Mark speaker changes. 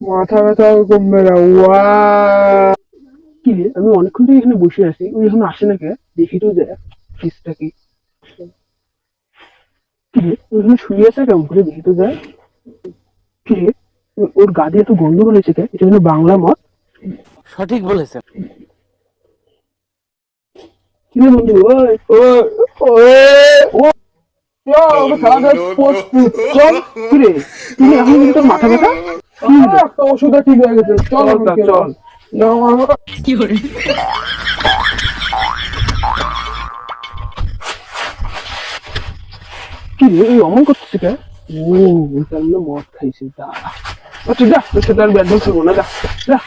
Speaker 1: মাথা ব্যথা কমবে না। কি রে, আমি অনেকক্ষণ থেকে এখানে বসে আছি, ওই এখন আসে না কে? দেখি তো দেখ ফিসটা কি। কি রে, ওই এখানে শুয়ে আছে কেমন করে, দেখি তো দেখ। কি রে, ওর গা দিয়ে এত গন্ধ বেরোচ্ছে কে? এটা যেন বাংলা মদ।
Speaker 2: সঠিক বলেছেন।
Speaker 1: কি রে বন্ধু, ওই ওই ওই ও ওকে খেলা দেখ প্রস্তুত, চল। কি রে, তুই এখন কিন্তু তোর মাথা ব্যথা একটা ওষুধে ঠিক হয়ে গেছে, চল চল। কি রে, এই অমন করতেছে কে? ও, তার মানে মদ খাইছে, দাঁড়া। আচ্ছা যা, তোর সাথে আর ব্যাট বল খেলবো না, যা যা।